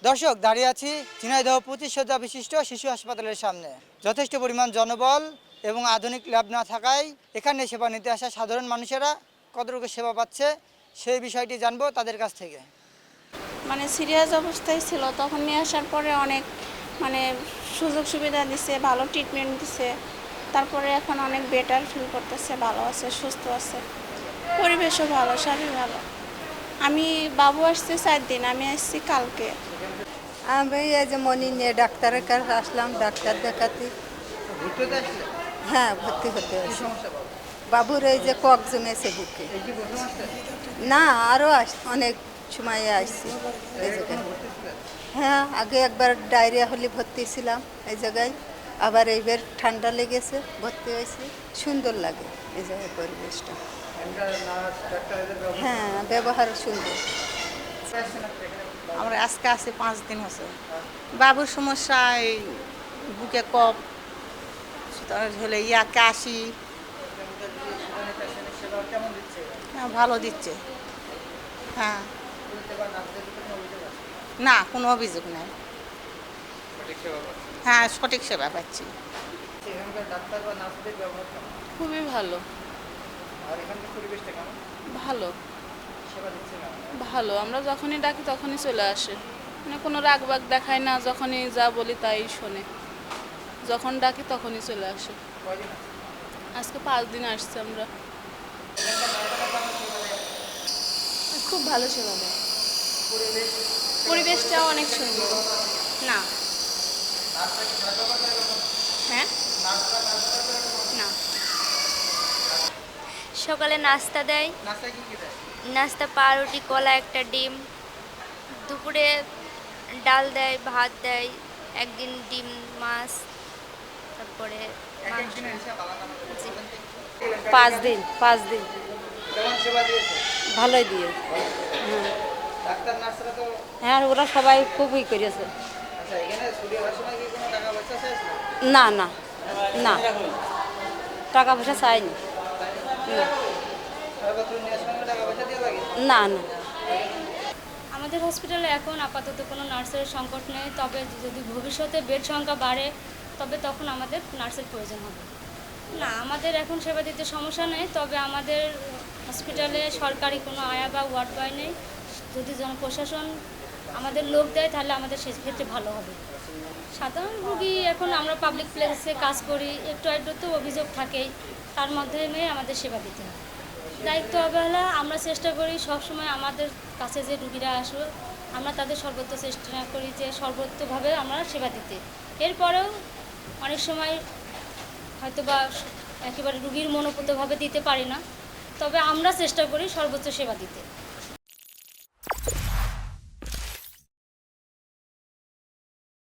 দর্শক, দাঁড়িয়ে আছি ঝিনাইদহ 25 শয্যা বিশিষ্ট শিশু হাসপাতালের সামনে। যথেষ্ট পরিমাণ জনবল এবং আধুনিক ল্যাব না থাকায় এখানে সেবা নিতে আসা সাধারণ মানুষেরা কতটুকু সেবা পাচ্ছে সেই বিষয়টি জানবো তাদের কাছ থেকে। মানে সিরিয়াস অবস্থায় ছিল, তখন নিয়ে আসার পরে অনেক মানে সুযোগ সুবিধা দিছে, ভালো ট্রিটমেন্ট দিছে। তারপরে এখন অনেক বেটার ফিল করতেছে, ভালো আছে, সুস্থ আছে, পরিবেশও ভালো, সবই ভালো। আমি বাবু আসছে 4 দিন, আমি আসছি কালকে। আমি এই যে মনি নিয়ে ডাক্তারের কাছে আসলাম, ডাক্তার দেখাতে। ঘুরতে আসলে হ্যাঁ, ভর্তি হতে কি হয়েছে। সমস্যা পাবো? বাবুর এই যে কক জমেছে বুকে। এই কি প্রথম আসছে? না, আরও অনেক সময় আসছি এই জায়গায়। হ্যাঁ, আগে একবার ডায়রিয়া হলে ভর্তি ছিলাম এই জায়গায়। আবার এইবার ঠান্ডা লেগেছে, ভর্তি হয়েছি। সুন্দর লাগে এই জায়গায় পরিবেশটা। হ্যাঁ, ব্যবহার সুন্দর। আমরা আজকে আছি 5 দিন হচ্ছে। বাবুর সমস্যা এই বুকে কফ, হলে কাশি। হ্যাঁ, ভালো দিচ্ছে। হ্যাঁ, না কোনো অভিযোগ নাই। হ্যাঁ, সঠিক সেবা পাচ্ছি। ডাক্তার বা নার্সদের ব্যবহার কেমন? খুবই ভালো। আর এখানকার পরিবেশটা কেমন? ভালো সেবা দিচ্ছে কেমন? ভালো আমরা যখনই ডাকি তখনই চলে আসে, মানে কোনো রাগ বাগ দেখায় না, যখনই যা বলি তাই শোনে, যখন ডাকি তখনই চলে আসে। কয়দিন আছে? আজকে 5 দিন আসছে আমরা। খুব ভালো সেবা দেয়। পরিবেশ পরিবেশটাও অনেক সুন্দর। না। হ্যাঁ, না। সকালে নাস্তা দেয়, নাস্তায় কি দেয়? নাস্তা পাউরুটি, কলা, একটা ডিম। দুপুরে ডাল দেয়, ভাত দেয়, একদিন ডিম, মাছ, তারপরে মাংস। একদিনের হিসাব আলাদা আলাদা। জি। 5 দিন 5 দিন কেমন সেবা দিয়েছে? ভালোই দিয়ে। ডাক্তার নার্সরা তো হ্যাঁ, ওরা সবাই খুবই করেছে। আচ্ছা, এখানে ছুটি হওয়ার সময় কি কোনো টাকা পয়সা চাইছিল? না না না, টাকা পয়সা চাইনি। না সর্বত্র নেওয়ার সময় টাকা পয়সা দিয়ে লাগে? না না। আমাদের হসপিটালে এখন আপাতত কোনো নার্সের সংকট নেই, তবে যদি ভবিষ্যতে বেড সংখ্যা বাড়ে তবে তখন আমাদের নার্সের প্রয়োজন হবে। না, আমাদের এখন সেবা দিতে সমস্যা নেই, তবে আমাদের হসপিটালে সরকারি কোনো আয়া বা ওয়ার্ড বয় নেই। যদি জনপ্রশাসন আমাদের লোক দেয় তাহলে আমাদের সেক্ষেত্রে ভালো হবে। সাধারণ রুগী, এখন আমরা পাবলিক প্লেসে কাজ করি, একটু একটু তো অভিযোগ থাকেই, তার মাধ্যমে আমাদের সেবা দিতে হয়। দায়িত্ব অবহেলা আমরা চেষ্টা করি সবসময় আমাদের কাছে যে রুগীরা আসবে আমরা তাদের সর্বোচ্চ চেষ্টা করি যে সর্বোচ্চভাবে আমরা সেবা দিতে। এরপরেও অনেক সময় হয়তো বা একেবারে রুগীর মনোপুতভাবে দিতে পারি না, তবে আমরা চেষ্টা করি সর্বোচ্চ সেবা দিতে।